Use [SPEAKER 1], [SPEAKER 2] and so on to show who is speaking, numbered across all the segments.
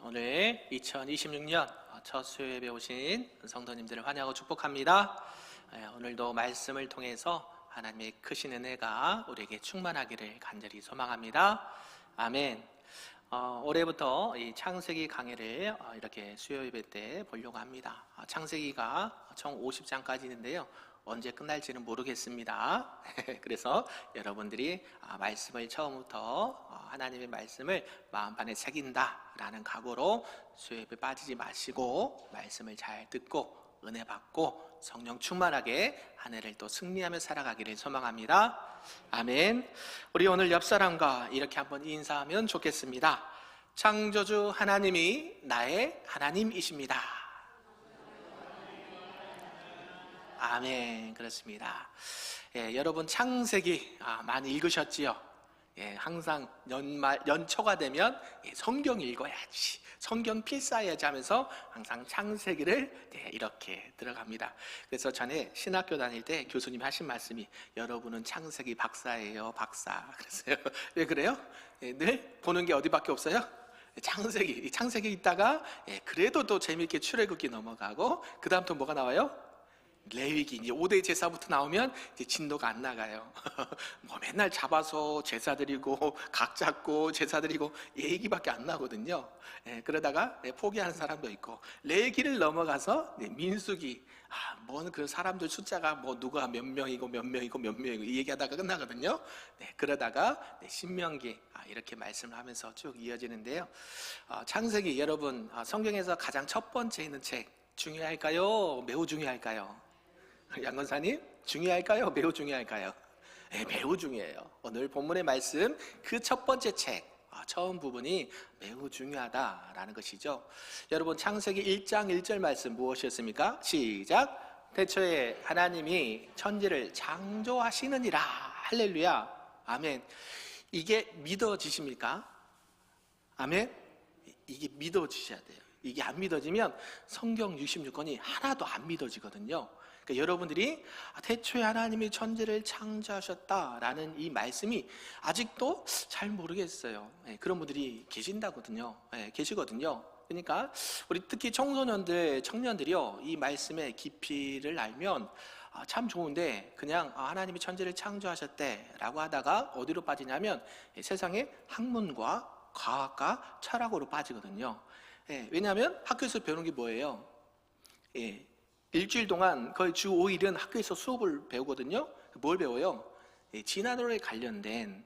[SPEAKER 1] 오늘 2026년 첫 수요예배 오신 성도님들을 환영하고 축복합니다. 오늘도 말씀을 통해서 하나님의 크신 은혜가 우리에게 충만하기를 간절히 소망합니다. 아멘. 올해부터 이 창세기 강해를 이렇게 수요예배 때 보려고 합니다. 창세기가 총 50장까지 있는데요. 언제 끝날지는 모르겠습니다. 그래서 여러분들이 말씀을 처음부터 하나님의 말씀을 마음판에 새긴다라는 각오로 수요예배 빠지지 마시고 말씀을 잘 듣고 은혜 받고 성령 충만하게 한 해를 또 승리하며 살아가기를 소망합니다. 아멘. 우리 오늘 옆 사람과 이렇게 한번 인사하면 좋겠습니다. 창조주 하나님이 나의 하나님이십니다. 아멘. 그렇습니다. 여러분 창세기 많이 읽으셨지요? 항상 연초가 되면 성경 읽어야지, 성경 필사해야지 하면서 항상 창세기를 이렇게 들어갑니다. 그래서 전에 신학교 다닐 때 교수님이 하신 말씀이 여러분은 창세기 박사예요, 박사. 그랬어요. 왜 그래요? 늘 보는 게 어디밖에 없어요? 창세기 있다가 그래도 또 재미있게 출애굽기 넘어가고 그 다음 또 뭐가 나와요? 레위기. 이제 5대 제사부터 나오면 이제 진도가 안 나가요. 뭐 맨날 잡아서 제사 드리고 각 잡고 제사 드리고 얘기밖에 안 나거든요. 그러다가 포기하는 사람도 있고, 레위기를 넘어가서 민수기, 뭔 그 사람들 숫자가 뭐 누가 몇 명이고 몇 명이고 몇 명이고 이 얘기하다가 끝나거든요. 그러다가 신명기 이렇게 말씀을 하면서 쭉 이어지는데요. 창세기, 여러분 성경에서 가장 첫 번째 있는 책 중요할까요? 매우 중요할까요? 양건사님, 중요할까요? 매우 중요할까요? 매우 중요해요. 오늘 본문의 말씀 그 첫 번째 책 처음 부분이 매우 중요하다라는 것이죠. 여러분 창세기 1장 1절 말씀 무엇이었습니까? 시작. 태초에 하나님이 천지를 창조하시느니라. 할렐루야. 아멘. 이게 믿어지십니까? 아멘. 이게 믿어지셔야 돼요. 이게 안 믿어지면 성경 66권이 하나도 안 믿어지거든요. 그러니까 여러분들이 태초에 하나님이 천지를 창조하셨다라는 이 말씀이 아직도 잘 모르겠어요. 그런 분들이 계신다거든요. 계시거든요. 그러니까 우리 특히 청소년들, 청년들이요, 이 말씀의 깊이를 알면 참 좋은데 그냥 하나님이 천지를 창조하셨대 라고 하다가 어디로 빠지냐면 세상의 학문과 과학과 철학으로 빠지거든요. 왜냐하면 학교에서 배우는 게 뭐예요? 일주일 동안 거의 주 5일은 학교에서 수업을 배우거든요. 뭘 배워요? 진화론에 관련된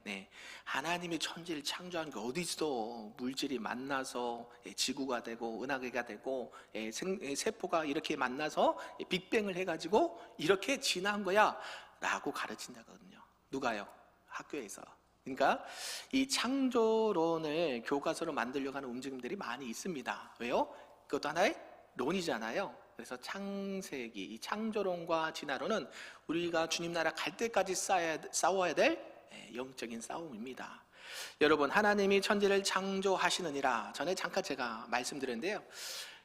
[SPEAKER 1] 하나님의 천지를 창조한 게 어디 있어? 물질이 만나서 지구가 되고 은하계가 되고 세포가 이렇게 만나서 빅뱅을 해가지고 이렇게 진화한 거야 라고 가르친다거든요. 누가요? 학교에서. 그러니까 이 창조론을 교과서로 만들려고 하는 움직임들이 많이 있습니다. 왜요? 그것도 하나의 론이잖아요. 그래서 창세기, 이 창조론과 진화론은 우리가 주님 나라 갈 때까지 싸워야 될 영적인 싸움입니다. 여러분, 하나님이 천지를 창조하시느니라, 전에 잠깐 제가 말씀드렸는데요.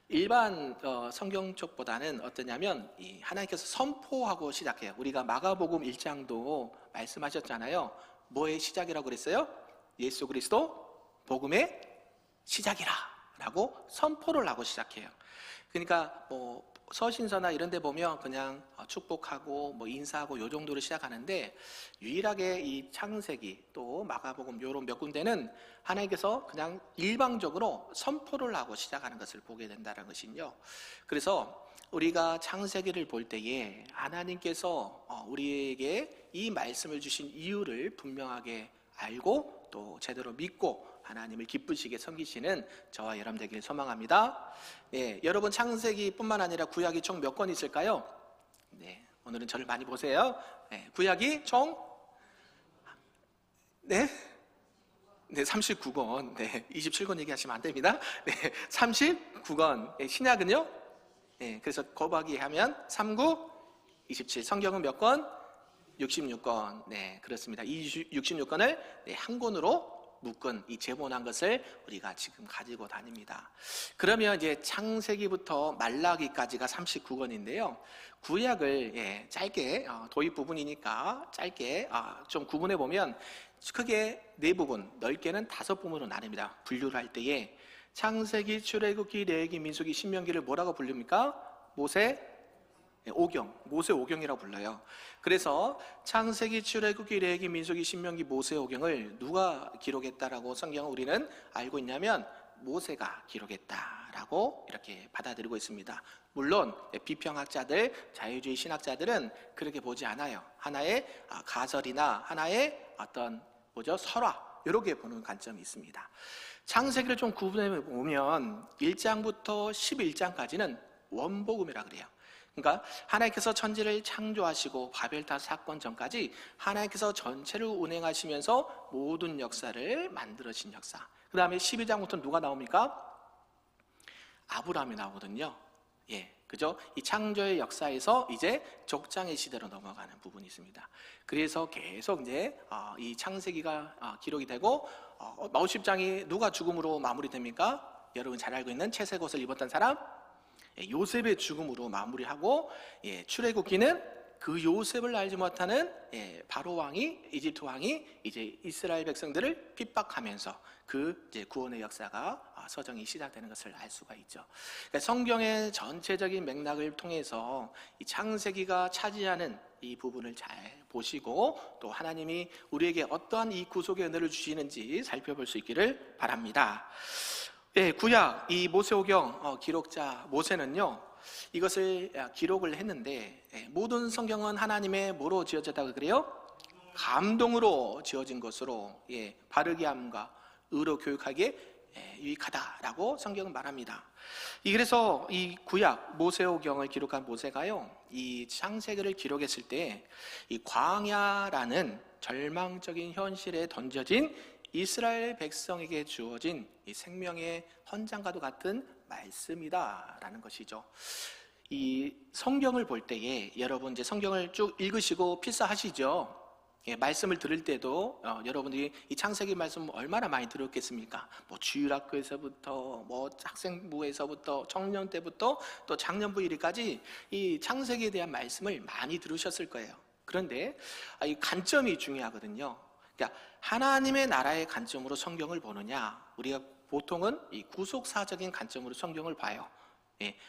[SPEAKER 1] 일반 성경 쪽보다는 어떠냐면 하나님께서 선포하고 시작해요. 우리가 마가복음 1장도 말씀하셨잖아요. 뭐의 시작이라고 그랬어요? 예수 그리스도 복음의 시작이라 라고 선포를 하고 시작해요. 그러니까 뭐 서신서나 이런 데 보면 그냥 축복하고 뭐 인사하고 요 정도로 시작하는데, 유일하게 이 창세기 또 마가복음 요런 몇 군데는 하나님께서 그냥 일방적으로 선포를 하고 시작하는 것을 보게 된다는 것이요. 그래서 우리가 창세기를 볼 때에 하나님께서 우리에게 이 말씀을 주신 이유를 분명하게 알고 또 제대로 믿고 하나님을 기쁘시게 섬기시는 저와 여러분 되기를 소망합니다. 여러분 창세기뿐만 아니라 구약이 총 몇 권 있을까요? 오늘은 저를 많이 보세요. 구약이 총 39권. 27권 얘기하시면 안 됩니다. 39권. 신약은요? 그래서 곱하기 하면 39, 27. 성경은 몇 권? 66권. 그렇습니다. 이 66권을 한 권으로 묶은 이 제본한 것을 우리가 지금 가지고 다닙니다. 그러면 이제 창세기부터 말라기까지가 39권인데요. 구약을 짧게 도입 부분이니까 짧게 좀 구분해 보면 크게 네 부분, 넓게는 5부분으로 나뉩니다. 분류를 할 때에 창세기, 출애굽기, 레위기, 민수기, 신명기를 뭐라고 부릅니까? 모세오경이라고 불러요. 그래서 창세기, 출애굽기, 레위기, 민수기, 신명기, 모세오경을 누가 기록했다라고 성경을 우리는 알고 있냐면 모세가 기록했다라고 이렇게 받아들이고 있습니다. 물론 비평학자들, 자유주의 신학자들은 그렇게 보지 않아요. 하나의 가설이나 하나의 어떤 설화 이렇게 보는 관점이 있습니다. 창세기를 좀 구분해 보면 1장부터 11장까지는 원복음이라 그래요. 그러니까 하나님께서 천지를 창조하시고 바벨탑 사건 전까지 하나님께서 전체를 운행하시면서 모든 역사를 만들어진 역사. 그 다음에 12장부터 누가 나옵니까? 아브라함이 나오거든요. 그죠? 이 창조의 역사에서 이제 족장의 시대로 넘어가는 부분이 있습니다. 그래서 계속 이제 이 창세기가 기록이 되고 50장이 누가 죽음으로 마무리됩니까? 여러분 잘 알고 있는 채색 옷을 입었던 사람 요셉의 죽음으로 마무리하고 출애굽기는 그 요셉을 알지 못하는 바로 왕이 이집트 왕이 이제 이스라엘 백성들을 핍박하면서 그 이제 구원의 역사가 서정이 시작되는 것을 알 수가 있죠. 그러니까 성경의 전체적인 맥락을 통해서 이 창세기가 차지하는 이 부분을 잘 보시고 또 하나님이 우리에게 어떠한 이 구속의 은혜를 주시는지 살펴볼 수 있기를 바랍니다. 구약 이 모세오경 기록자 모세는요 이것을 기록을 했는데 모든 성경은 하나님의 뭐로 지어졌다고 그래요? 감동으로 지어진 것으로 바르게 함과 의로 교육하기에 유익하다라고 성경은 말합니다. 그래서 이 구약 모세오경을 기록한 모세가요 이 창세기를 기록했을 때 이 광야라는 절망적인 현실에 던져진 이스라엘 백성에게 주어진 이 생명의 헌장과도 같은 말씀이다라는 것이죠. 이 성경을 볼 때에 여러분 이제 성경을 쭉 읽으시고 필사하시죠. 말씀을 들을 때도 여러분들이 이 창세기 말씀 얼마나 많이 들었겠습니까? 주일학교에서부터 학생부에서부터 청년 때부터 또 작년부 1위까지 이 창세기에 대한 말씀을 많이 들으셨을 거예요. 그런데 이 관점이 중요하거든요. 그러니까 하나님의 나라의 관점으로 성경을 보느냐, 우리가 보통은 이 구속사적인 관점으로 성경을 봐요.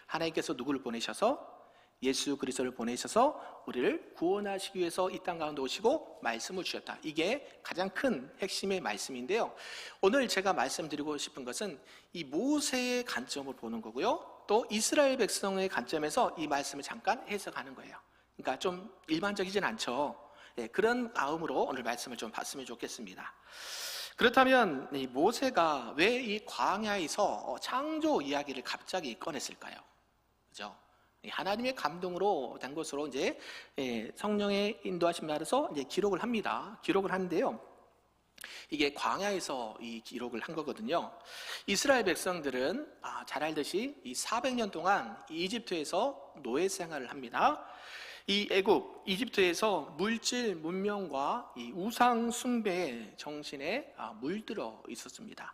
[SPEAKER 1] 하나님께서 누구를 보내셔서 예수 그리스도를 보내셔서 우리를 구원하시기 위해서 이 땅 가운데 오시고 말씀을 주셨다. 이게 가장 큰 핵심의 말씀인데요. 오늘 제가 말씀드리고 싶은 것은 이 모세의 관점을 보는 거고요. 또 이스라엘 백성의 관점에서 이 말씀을 잠깐 해석하는 거예요. 그러니까 좀 일반적이진 않죠. 그런 마음으로 오늘 말씀을 좀 봤으면 좋겠습니다. 그렇다면 이 모세가 왜 이 광야에서 창조 이야기를 갑자기 꺼냈을까요? 그죠? 하나님의 감동으로 된 것으로 이제 성령의 인도하심에 따라서 이제 기록을 합니다. 기록을 하는데요. 이게 광야에서 이 기록을 한 거거든요. 이스라엘 백성들은 잘 알듯이 이 400년 동안 이집트에서 노예 생활을 합니다. 이 애굽, 이집트에서 물질 문명과 이 우상 숭배의 정신에 물들어 있었습니다.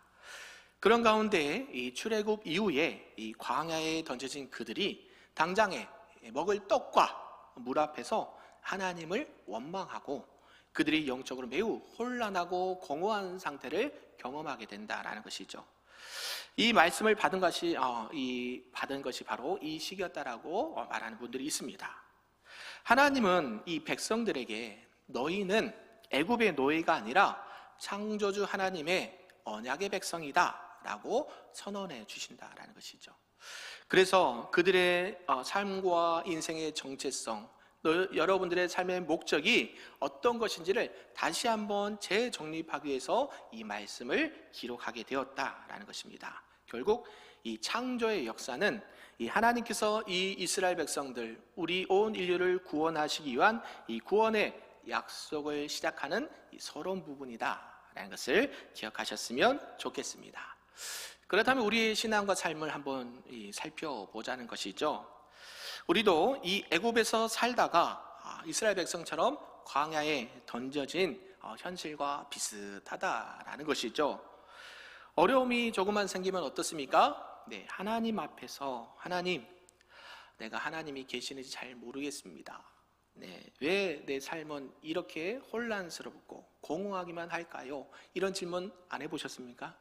[SPEAKER 1] 그런 가운데 이 출애굽 이후에 이 광야에 던져진 그들이 당장에 먹을 떡과 물 앞에서 하나님을 원망하고 그들이 영적으로 매우 혼란하고 공허한 상태를 경험하게 된다라는 것이죠. 이 말씀을 받은 것이 바로 이 시기였다라고 말하는 분들이 있습니다. 하나님은 이 백성들에게 너희는 애굽의 노예가 아니라 창조주 하나님의 언약의 백성이다 라고 선언해 주신다라는 것이죠. 그래서 그들의 삶과 인생의 정체성, 여러분들의 삶의 목적이 어떤 것인지를 다시 한번 재정립하기 위해서 이 말씀을 기록하게 되었다라는 것입니다. 결국 이 창조의 역사는 이 하나님께서 이 이스라엘 백성들, 우리 온 인류를 구원하시기 위한 이 구원의 약속을 시작하는 이 서러운 부분이다라는 것을 기억하셨으면 좋겠습니다. 그렇다면 우리의 신앙과 삶을 한번 살펴보자는 것이죠. 우리도 이 애굽에서 살다가 이스라엘 백성처럼 광야에 던져진 현실과 비슷하다라는 것이죠. 어려움이 조금만 생기면 어떻습니까? 하나님 앞에서 하나님, 내가 하나님이 계시는지 잘 모르겠습니다. 왜 내 삶은 이렇게 혼란스럽고 공허하기만 할까요? 이런 질문 안 해보셨습니까?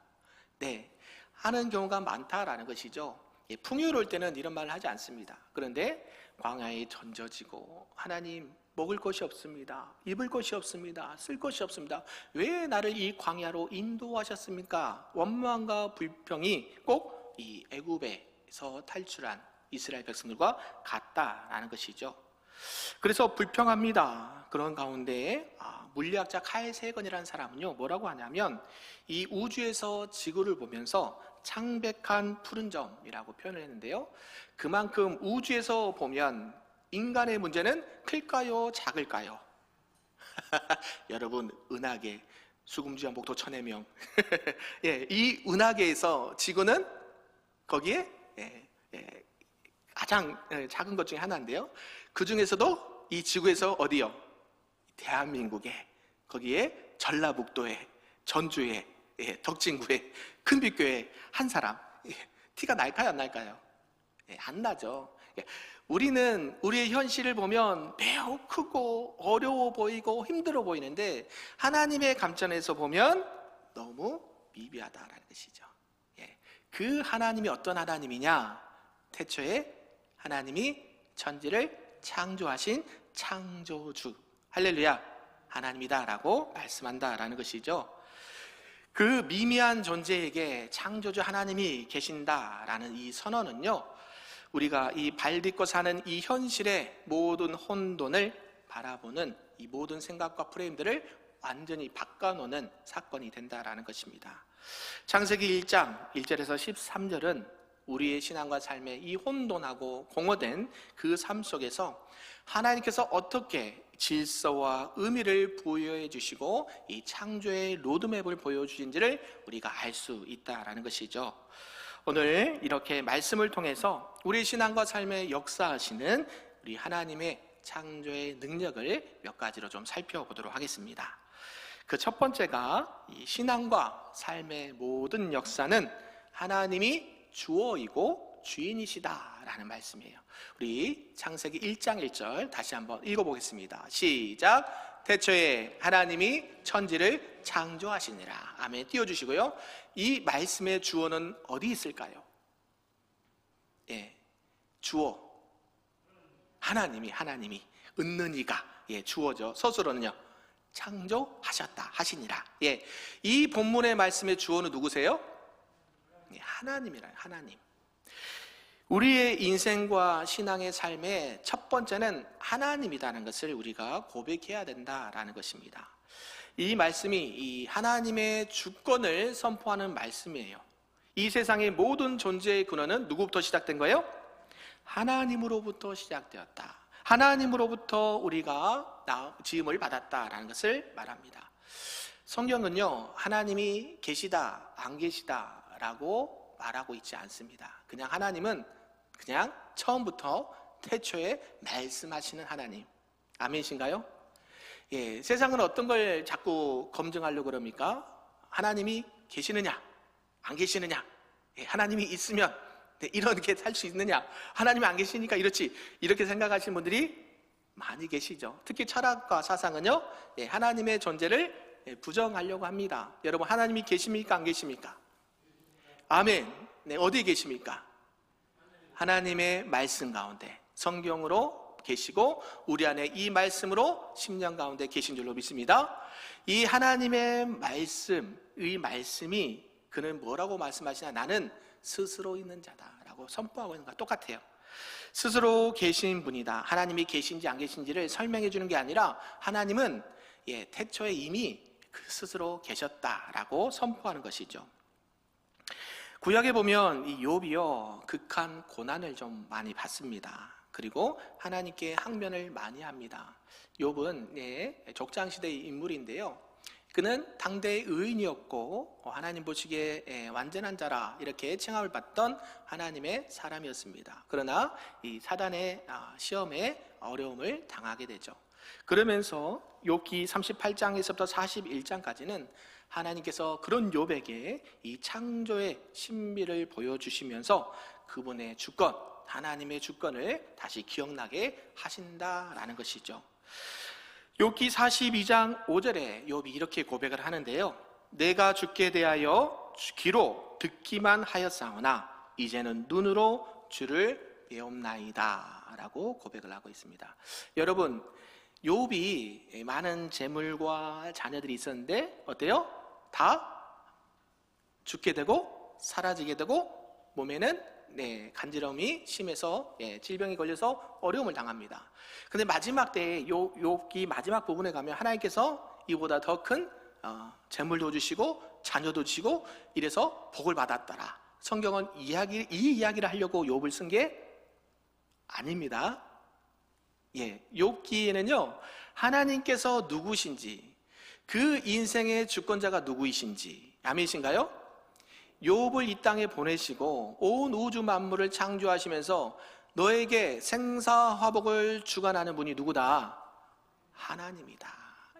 [SPEAKER 1] 하는 경우가 많다라는 것이죠. 풍요로울 때는 이런 말을 하지 않습니다. 그런데 광야에 던져지고 하나님 먹을 것이 없습니다. 입을 것이 없습니다. 쓸 것이 없습니다. 왜 나를 이 광야로 인도하셨습니까? 원망과 불평이 꼭 이 애굽에서 탈출한 이스라엘 백성들과 같다라는 것이죠. 그래서 불평합니다. 그런 가운데 물리학자 칼 세건이라는 사람은요, 뭐라고 하냐면 이 우주에서 지구를 보면서 창백한 푸른 점이라고 표현을 했는데요, 그만큼 우주에서 보면 인간의 문제는 클까요, 작을까요? 여러분, 은하계 수금주한 복도 1000여 예, 이 은하계에서 지구는 거기에 가장 작은 것 중에 하나인데요, 그 중에서도 이 지구에서 어디요? 대한민국에, 거기에 전라북도에, 전주에, 덕진구에, 큰빛교에 한 사람, 티가 날까요, 안 날까요? 안 나죠. 우리는 우리의 현실을 보면 매우 크고 어려워 보이고 힘들어 보이는데, 하나님의 감점에서 보면 너무 미비하다라는 것이죠. 그 하나님이 어떤 하나님이냐? 태초에 하나님이 천지를 창조하신 창조주, 할렐루야, 하나님이다라고 말씀한다라는 것이죠. 그 미미한 존재에게 창조주 하나님이 계신다라는 이 선언은요, 우리가 이 발 딛고 사는 이 현실의 모든 혼돈을 바라보는 이 모든 생각과 프레임들을 완전히 바꿔놓는 사건이 된다라는 것입니다. 창세기 1장 1절에서 13절은 우리의 신앙과 삶의 이 혼돈하고 공허된 그 삶 속에서 하나님께서 어떻게 질서와 의미를 부여해 주시고 이 창조의 로드맵을 보여주신지를 우리가 알 수 있다라는 것이죠. 오늘 이렇게 말씀을 통해서 우리 신앙과 삶의 역사하시는 우리 하나님의 창조의 능력을 몇 가지로 좀 살펴보도록 하겠습니다. 그 첫 번째가 이 신앙과 삶의 모든 역사는 하나님이 주어이고 주인이시다라는 말씀이에요. 우리 창세기 1장 1절 다시 한번 읽어보겠습니다. 시작. 태초에 하나님이 천지를 창조하시니라. 아멘. 띄워주시고요. 이 말씀의 주어는 어디 있을까요? 주어. 하나님이 은는 이가 주어죠. 서술어는요, 창조하셨다 하시니라. 이 본문의 말씀의 주어는 누구세요? 하나님이라요. 하나님. 우리의 인생과 신앙의 삶의 첫 번째는 하나님이라는 것을 우리가 고백해야 된다라는 것입니다. 이 말씀이 이 하나님의 주권을 선포하는 말씀이에요. 이 세상의 모든 존재의 근원은 누구부터 시작된 거예요? 하나님으로부터 시작되었다. 하나님으로부터 우리가 지음을 받았다라는 것을 말합니다. 성경은요, 하나님이 계시다, 안 계시다라고 말하고 있지 않습니다. 그냥 하나님은 그냥 처음부터 태초에 말씀하시는 하나님. 아멘이신가요? 세상은 어떤 걸 자꾸 검증하려고 그럽니까? 하나님이 계시느냐, 안 계시느냐, 하나님이 있으면 이렇게 살 수 있느냐, 하나님이 안 계시니까 이렇지, 이렇게 생각하시는 분들이 많이 계시죠. 특히 철학과 사상은요, 하나님의 존재를 부정하려고 합니다. 여러분, 하나님이 계십니까, 안 계십니까? 아멘. 어디에 계십니까? 하나님의 말씀 가운데, 성경으로 계시고 우리 안에 이 말씀으로 10년 가운데 계신 줄로 믿습니다. 이 하나님의 말씀이 그는 뭐라고 말씀하시나? 나는 스스로 있는 자다라고 선포하고 있는 것과 똑같아요. 스스로 계신 분이다. 하나님이 계신지 안 계신지를 설명해 주는 게 아니라 하나님은 태초에 이미 그 스스로 계셨다라고 선포하는 것이죠. 구약에 보면 이 욥이요, 극한 고난을 좀 많이 받습니다. 그리고 하나님께 항변을 많이 합니다. 욥은 족장시대의 인물인데요, 그는 당대의 의인이었고 하나님 보시기에 완전한 자라 이렇게 칭함을 받던 하나님의 사람이었습니다. 그러나 이 사단의 시험에 어려움을 당하게 되죠. 그러면서 욥기 38장에서부터 41장까지는 하나님께서 그런 욥에게 이 창조의 신비를 보여주시면서 그분의 주권, 하나님의 주권을 다시 기억나게 하신다라는 것이죠. 욥기 42장 5절에 욥이 이렇게 고백을 하는데요, 내가 주께 대하여 귀로 듣기만 하였사오나 이제는 눈으로 주를 배옵나이다 라고 고백을 하고 있습니다. 여러분, 욥이 많은 재물과 자녀들이 있었는데 어때요? 다 죽게 되고 사라지게 되고 몸에는 간지럼이 심해서 질병이 걸려서 어려움을 당합니다. 근데 마지막 때에 욥기 마지막 부분에 가면 하나님께서 이보다 더 큰 재물도 주시고 자녀도 주시고 이래서 복을 받았더라. 성경은 이 이야기를 하려고 욥을 쓴 게 아닙니다. 욥기에는요, 하나님께서 누구신지, 그 인생의 주권자가 누구이신지, 아멘이신가요? 욥을 이 땅에 보내시고 온 우주 만물을 창조하시면서 너에게 생사화복을 주관하는 분이 누구다? 하나님이다.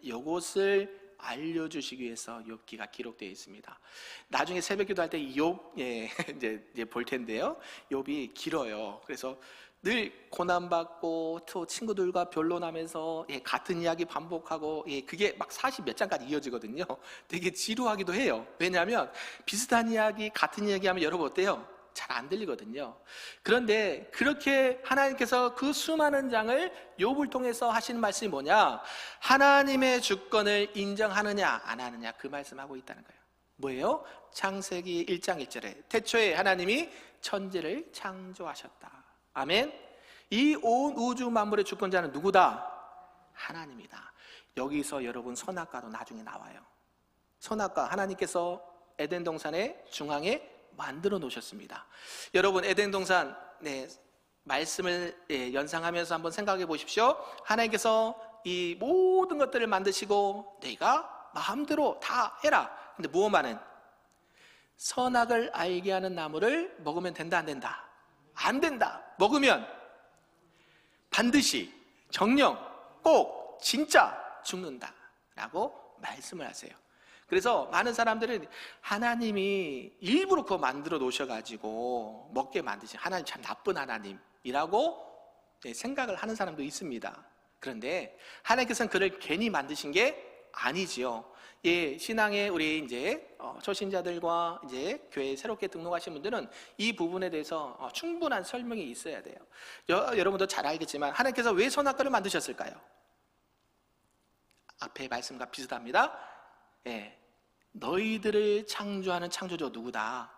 [SPEAKER 1] 이것을 알려주시기 위해서 욥기가 기록되어 있습니다. 나중에 새벽기도 할 때 욥 이제 볼 텐데요. 욥이 길어요. 그래서 늘 고난받고 또 친구들과 변론하면서 같은 이야기 반복하고 그게 막 40 몇 장까지 이어지거든요. 되게 지루하기도 해요. 왜냐하면 비슷한 이야기, 같은 이야기 하면 여러분 어때요? 잘 안 들리거든요. 그런데 그렇게 하나님께서 그 수많은 장을 욥을 통해서 하시는 말씀이 뭐냐? 하나님의 주권을 인정하느냐 안 하느냐, 그 말씀하고 있다는 거예요. 뭐예요? 창세기 1장 1절에 태초에 하나님이 천지를 창조하셨다. 아멘. 이 온 우주 만물의 주권자는 누구다? 하나님이다. 여기서 여러분 선악과도 나중에 나와요. 선악과 하나님께서 에덴 동산의 중앙에 만들어 놓으셨습니다. 여러분, 에덴 동산 말씀을 연상하면서 한번 생각해 보십시오. 하나님께서 이 모든 것들을 만드시고 내가 마음대로 다 해라. 근데 무엇만은? 선악을 알게 하는 나무를 먹으면 된다, 안 된다? 안 된다. 먹으면 반드시 정령 꼭 진짜 죽는다 라고 말씀을 하세요. 그래서 많은 사람들은 하나님이 일부러 그거 만들어 놓으셔가지고 먹게 만드신 하나님 참 나쁜 하나님이라고 생각을 하는 사람도 있습니다. 그런데 하나님께서는 그를 괜히 만드신 게 아니지요. 신앙에 우리 이제 초신자들과 이제 교회에 새롭게 등록하신 분들은 이 부분에 대해서 충분한 설명이 있어야 돼요. 여러분도 잘 알겠지만 하나님께서 왜 선악과를 만드셨을까요? 앞에 말씀과 비슷합니다. 너희들을 창조하는 창조주 누구다?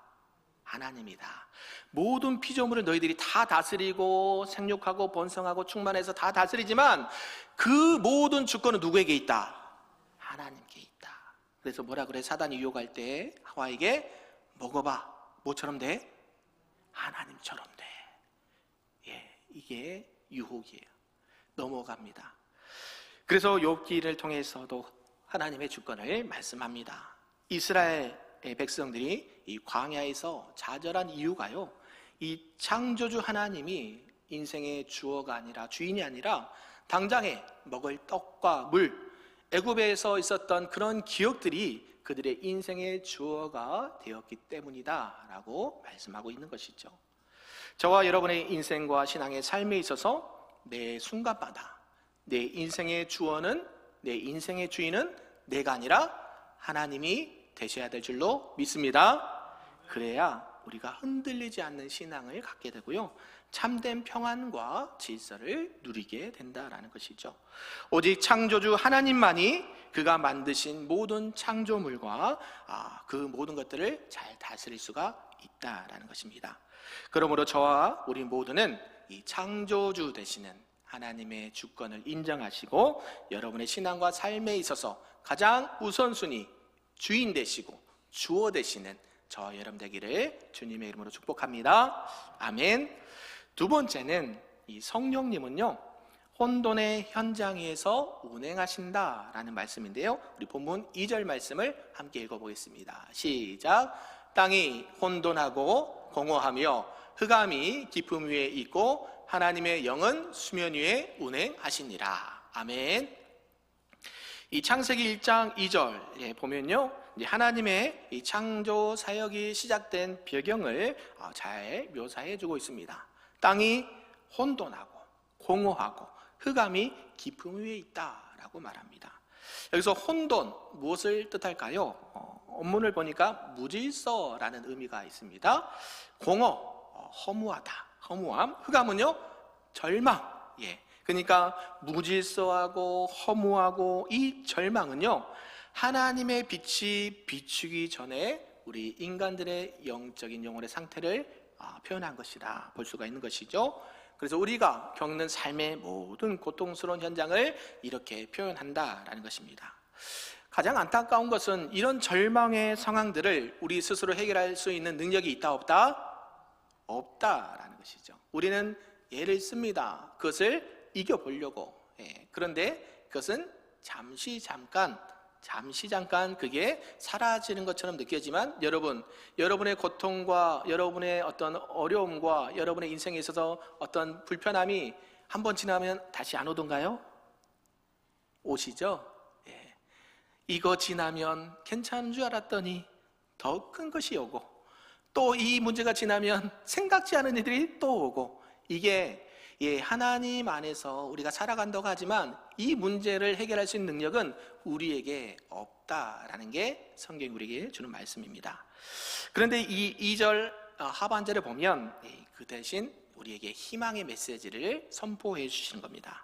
[SPEAKER 1] 하나님이다. 모든 피조물을 너희들이 다 다스리고 생육하고 번성하고 충만해서 다 다스리지만 그 모든 주권은 누구에게 있다? 하나님께 있다. 그래서 뭐라 그래? 사단이 유혹할 때 하와에게 먹어봐. 뭐처럼 돼? 하나님처럼 돼. 이게 유혹이에요. 넘어갑니다. 그래서 욥기를 통해서도 하나님의 주권을 말씀합니다. 이스라엘 백성들이 이 광야에서 좌절한 이유가요, 이 창조주 하나님이 인생의 주어가 아니라, 주인이 아니라 당장에 먹을 떡과 물, 애굽에서 있었던 그런 기억들이 그들의 인생의 주어가 되었기 때문이다 라고 말씀하고 있는 것이죠. 저와 여러분의 인생과 신앙의 삶에 있어서 매 순간마다 내 인생의 주어는, 내 인생의 주인은 내가 아니라 하나님이 되셔야 될 줄로 믿습니다. 그래야 우리가 흔들리지 않는 신앙을 갖게 되고요, 참된 평안과 질서를 누리게 된다라는 것이죠. 오직 창조주 하나님만이 그가 만드신 모든 창조물과 그 모든 것들을 잘 다스릴 수가 있다라는 것입니다. 그러므로 저와 우리 모두는 이 창조주 되시는 하나님의 주권을 인정하시고 여러분의 신앙과 삶에 있어서 가장 우선순위 주인 되시고 주어 되시는 저와 여러분 되기를 주님의 이름으로 축복합니다. 아멘. 두 번째는 이 성령님은요, 혼돈의 현장 위에서 운행하신다라는 말씀인데요, 우리 본문 2절 말씀을 함께 읽어보겠습니다. 시작. 땅이 혼돈하고 공허하며 흑암이 깊음 위에 있고 하나님의 영은 수면 위에 운행하시니라. 아멘. 이 창세기 1장 2절 보면요, 하나님의 이 창조 사역이 시작된 배경을 잘 묘사해 주고 있습니다. 땅이 혼돈하고 공허하고 흑암이 깊음 위에 있다라고 말합니다. 여기서 혼돈, 무엇을 뜻할까요? 원문을 보니까 무질서라는 의미가 있습니다. 공허, 허무하다, 허무함. 흑암은요, 절망. 예. 그러니까 무질서하고 허무하고 이 절망은요, 하나님의 빛이 비추기 전에 우리 인간들의 영적인 영혼의 상태를 표현한 것이라 볼 수가 있는 것이죠. 그래서 우리가 겪는 삶의 모든 고통스러운 현장을 이렇게 표현한다라는 것입니다. 가장 안타까운 것은 이런 절망의 상황들을 우리 스스로 해결할 수 있는 능력이 있다 없다? 없다라는 것이죠. 우리는 예를 씁니다. 그것을 이겨보려고. 그런데 그것은 잠시 잠깐 그게 사라지는 것처럼 느껴지만 여러분의 고통과 여러분의 어떤 어려움과 여러분의 인생에 있어서 어떤 불편함이 한번 지나면 다시 안 오던가요? 오시죠? 이거 지나면 괜찮은 줄 알았더니 더 큰 것이 오고, 또 이 문제가 지나면 생각지 않은 일들이 또 오고, 이게 하나님 안에서 우리가 살아간다고 하지만 이 문제를 해결할 수 있는 능력은 우리에게 없다라는 게 성경이 우리에게 주는 말씀입니다. 그런데 이 2절 하반절을 보면 그 대신 우리에게 희망의 메시지를 선포해 주시는 겁니다.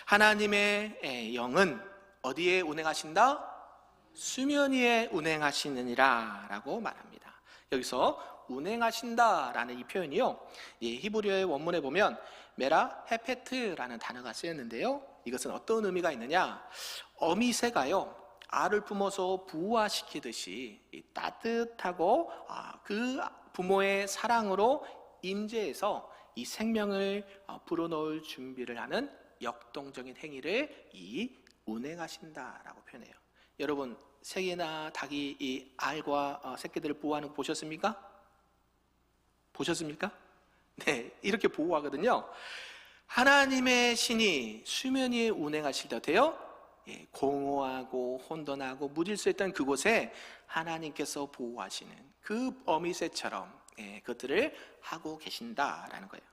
[SPEAKER 1] 하나님의 영은 어디에 운행하신다? 수면 위에 운행하시느니라 라고 말합니다. 여기서 운행하신다라는 이 표현이요, 히브리어의 원문에 보면 메라 헤페트라는 단어가 쓰였는데요, 이것은 어떤 의미가 있느냐, 어미새가요 알을 품어서 부화시키듯이 따뜻하고 그 부모의 사랑으로 임재해서 이 생명을 불어넣을 준비를 하는 역동적인 행위를 이 운행하신다라고 표현해요. 여러분, 새나 닭이 이 알과 새끼들을 보호하는 거 보셨습니까? 네, 이렇게 보호하거든요. 하나님의 신이 수면 위에 운행하실 때 어때요? 공허하고 혼돈하고 무질서했던 그곳에 하나님께서 보호하시는 그 어미새처럼 그것들을 하고 계신다라는 거예요.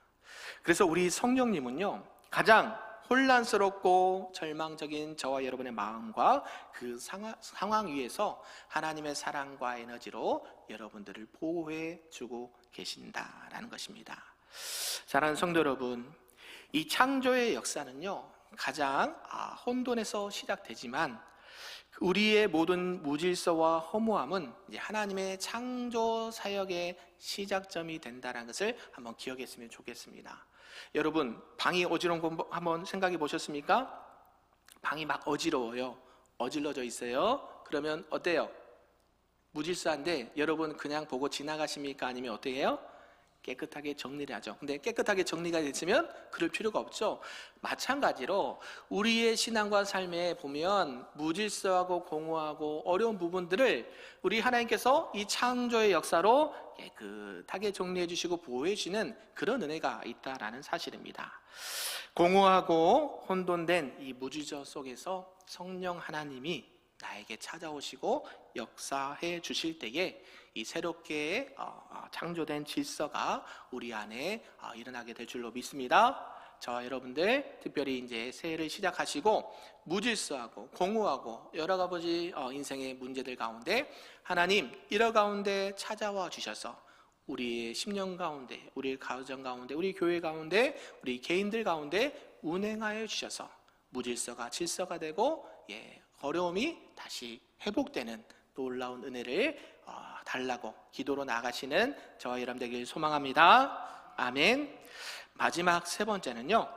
[SPEAKER 1] 그래서 우리 성령님은요, 가장 혼란스럽고 절망적인 저와 여러분의 마음과 그 상황 위에서 하나님의 사랑과 에너지로 여러분들을 보호해 주고 계신다라는 것입니다. 사랑하는 성도 여러분, 이 창조의 역사는요, 가장 혼돈에서 시작되지만 우리의 모든 무질서와 허무함은 이제 하나님의 창조 사역의 시작점이 된다는 것을 한번 기억했으면 좋겠습니다. 여러분, 방이 어지러운 거 한번 생각해 보셨습니까? 방이 막 어지러워요. 어질러져 있어요. 그러면 어때요? 무질서한데 여러분 그냥 보고 지나가십니까? 아니면 어떻게 해요? 깨끗하게 정리를 하죠. 근데 깨끗하게 정리가 됐으면 그럴 필요가 없죠. 마찬가지로 우리의 신앙과 삶에 보면 무질서하고 공허하고 어려운 부분들을 우리 하나님께서 이 창조의 역사로 깨끗하게 정리해 주시고 보호해 주시는 그런 은혜가 있다라는 사실입니다. 공허하고 혼돈된 이 무질서 속에서 성령 하나님이 나에게 찾아오시고 역사해 주실 때에 이 새롭게 창조된 질서가 우리 안에 일어나게 될 줄로 믿습니다. 저와 여러분들 특별히 이제 새해를 시작하시고 무질서하고 공허하고 여러 가지 인생의 문제들 가운데 하나님 이러 가운데 찾아와 주셔서 우리의 심령 가운데, 우리 가정 가운데, 우리 교회 가운데, 우리 개인들 가운데 운행하여 주셔서 무질서가 질서가 되고 어려움이 다시 회복되는 놀라운 은혜를 달라고 기도로 나가시는 저와 여러분 되길 소망합니다. 아멘. 마지막 세 번째는요,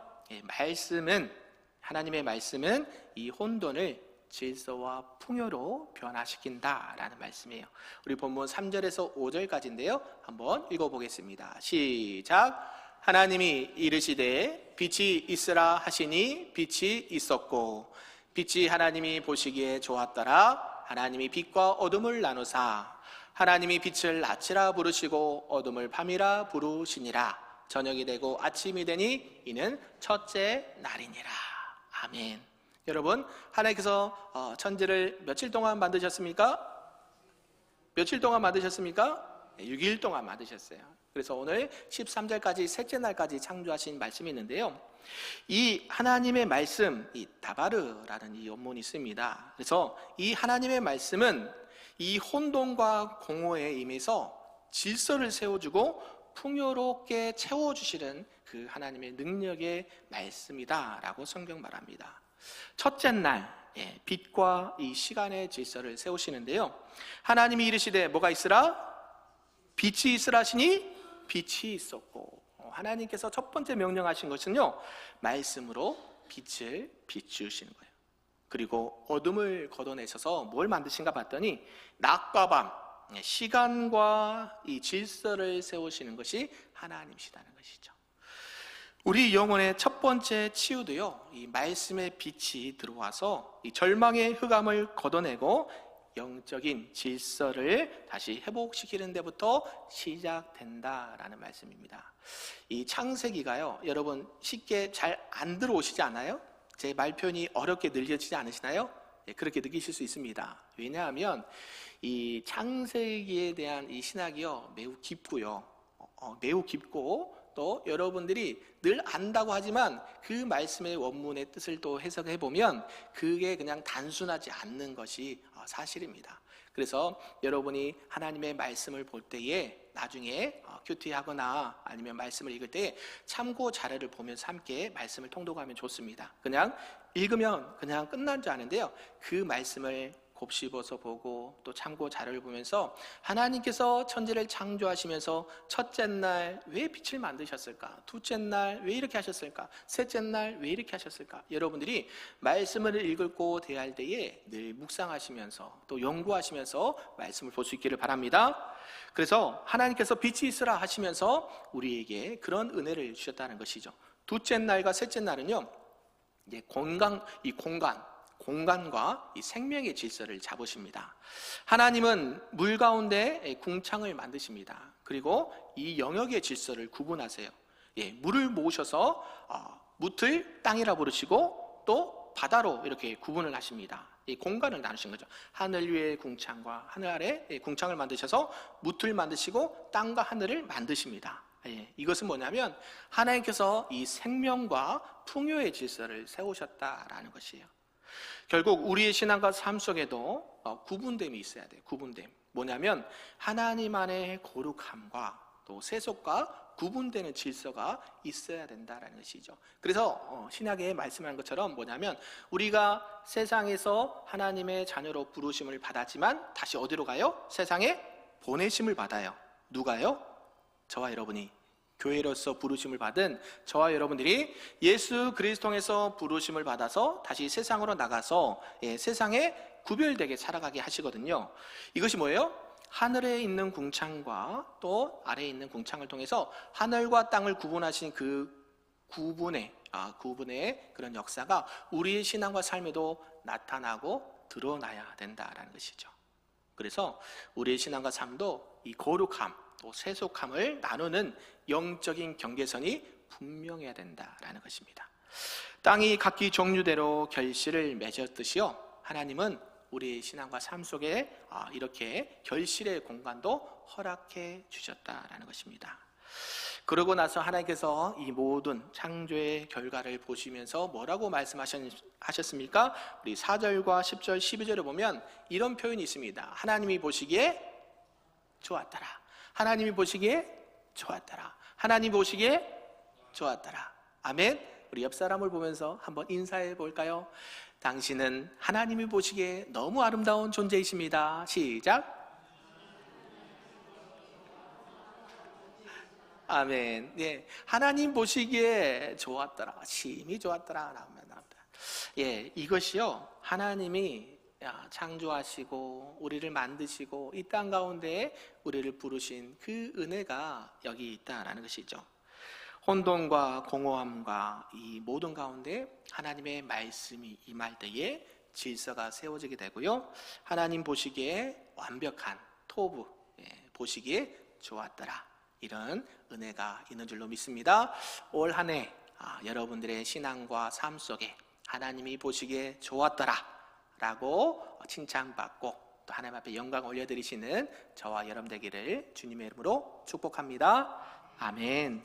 [SPEAKER 1] 하나님의 말씀은 이 혼돈을 질서와 풍요로 변화시킨다라는 말씀이에요. 우리 본문 3절에서 5절까지인데요, 한번 읽어보겠습니다. 시작. 하나님이 이르시되 빛이 있으라 하시니 빛이 있었고 빛이 하나님이 보시기에 좋았더라. 하나님이 빛과 어둠을 나누사 하나님이 빛을 낮이라 부르시고 어둠을 밤이라 부르시니라. 저녁이 되고 아침이 되니 이는 첫째 날이니라. 아멘. 여러분, 하나님께서 천지를 며칠 동안 만드셨습니까? 며칠 동안 만드셨습니까? 6일 동안 만드셨어요. 그래서 오늘 13절까지 셋째 날까지 창조하신 말씀이 있는데요, 이 하나님의 말씀, 이 다바르라는 이 원문이 있습니다. 그래서 이 하나님의 말씀은 이 혼돈과 공허에 임해서 질서를 세워주고 풍요롭게 채워주시는 그 하나님의 능력의 말씀이다라고 성경 말합니다. 첫째 날, 빛과 이 시간의 질서를 세우시는데요, 하나님이 이르시되 뭐가 있으라? 빛이 있으라 하시니 빛이 있었고, 하나님께서 첫 번째 명령하신 것은요, 말씀으로 빛을 비추시는 거예요. 그리고 어둠을 걷어내셔서 뭘 만드신가 봤더니 낮과 밤, 시간과 이 질서를 세우시는 것이 하나님이시다는 것이죠. 우리 영혼의 첫 번째 치유도요, 이 말씀의 빛이 들어와서 이 절망의 흑암을 걷어내고 영적인 질서를 다시 회복시키는 데부터 시작된다라는 말씀입니다. 이 창세기가요, 여러분 쉽게 잘 안 들어오시지 않아요? 제 말 표현이 어렵게 느껴지지 않으시나요? 그렇게 느끼실 수 있습니다. 왜냐하면 이 창세기에 대한 이 신학이요, 매우 깊고요, 매우 깊고, 또 여러분들이 늘 안다고 하지만 그 말씀의 원문의 뜻을 또 해석해 보면 그게 그냥 단순하지 않는 것이 사실입니다. 그래서 여러분이 하나님의 말씀을 볼 때에 나중에 큐티하거나 아니면 말씀을 읽을 때 참고 자료를 보면서 함께 말씀을 통독하면 좋습니다. 그냥 읽으면 그냥 끝난 줄 아는데요, 그 말씀을 곱씹어서 보고 또 참고 자료를 보면서 하나님께서 천지를 창조하시면서 첫째 날 왜 빛을 만드셨을까? 둘째 날 왜 이렇게 하셨을까? 셋째 날 왜 이렇게 하셨을까? 여러분들이 말씀을 읽고 대할 때에 늘 묵상하시면서 또 연구하시면서 말씀을 볼 수 있기를 바랍니다. 그래서 하나님께서 빛이 있으라 하시면서 우리에게 그런 은혜를 주셨다는 것이죠. 둘째 날과 셋째 날은요, 이제 공간과 이 생명의 질서를 잡으십니다. 하나님은 물 가운데 궁창을 만드십니다. 그리고 이 영역의 질서를 구분하세요. 물을 모으셔서 묻을 땅이라 부르시고 또 바다로 이렇게 구분을 하십니다. 이 공간을 나누신 거죠. 하늘 위의 궁창과 하늘 아래 궁창을 만드셔서 묻을 만드시고 땅과 하늘을 만드십니다. 이것은 뭐냐면 하나님께서 이 생명과 풍요의 질서를 세우셨다라는 것이에요. 결국 우리의 신앙과 삶 속에도 구분됨이 있어야 돼요. 구분됨. 뭐냐면 하나님 안에 거룩함과 또 세속과 구분되는 질서가 있어야 된다는 것이죠. 그래서 신약에 말씀하는 것처럼 뭐냐면 우리가 세상에서 하나님의 자녀로 부르심을 받았지만 다시 어디로 가요? 세상에 보내심을 받아요. 누가요? 저와 여러분이. 교회로서 부르심을 받은 저와 여러분들이 예수 그리스도 통해서 부르심을 받아서 다시 세상으로 나가서 세상에 구별되게 살아가게 하시거든요. 이것이 뭐예요? 하늘에 있는 궁창과 또 아래에 있는 궁창을 통해서 하늘과 땅을 구분하신 그 구분의 그런 역사가 우리의 신앙과 삶에도 나타나고 드러나야 된다라는 것이죠. 그래서 우리의 신앙과 삶도 이 거룩함 또 세속함을 나누는 영적인 경계선이 분명해야 된다라는 것입니다. 땅이 각기 종류대로 결실을 맺었듯이요, 하나님은 우리의 신앙과 삶 속에 이렇게 결실의 공간도 허락해 주셨다라는 것입니다. 그러고 나서 하나님께서 이 모든 창조의 결과를 보시면서 뭐라고 말씀하셨습니까? 우리 4절과 10절, 12절을 보면 이런 표현이 있습니다. 하나님이 보시기에 좋았더라. 하나님이 보시기에 좋았더라. 하나님이 보시기에 좋았더라. 아멘. 우리 옆 사람을 보면서 한번 인사해 볼까요? 당신은 하나님이 보시기에 너무 아름다운 존재이십니다. 시작. 아멘. 네, 하나님 보시기에 좋았더라. 심히 좋았더라. 나옵니다. 이것이요, 하나님이 창조하시고 우리를 만드시고 이 땅 가운데 우리를 부르신 그 은혜가 여기 있다라는 것이죠. 혼돈과 공허함과 이 모든 가운데 하나님의 말씀이 임할 때에 질서가 세워지게 되고요, 하나님 보시기에 완벽한 토부, 보시기에 좋았더라, 이런 은혜가 있는 줄로 믿습니다. 올 한 해 여러분들의 신앙과 삶 속에 하나님이 보시기에 좋았더라 라고 칭찬받고 또 하나님 앞에 영광 올려드리시는 저와 여러분 되기를 주님의 이름으로 축복합니다. 아멘.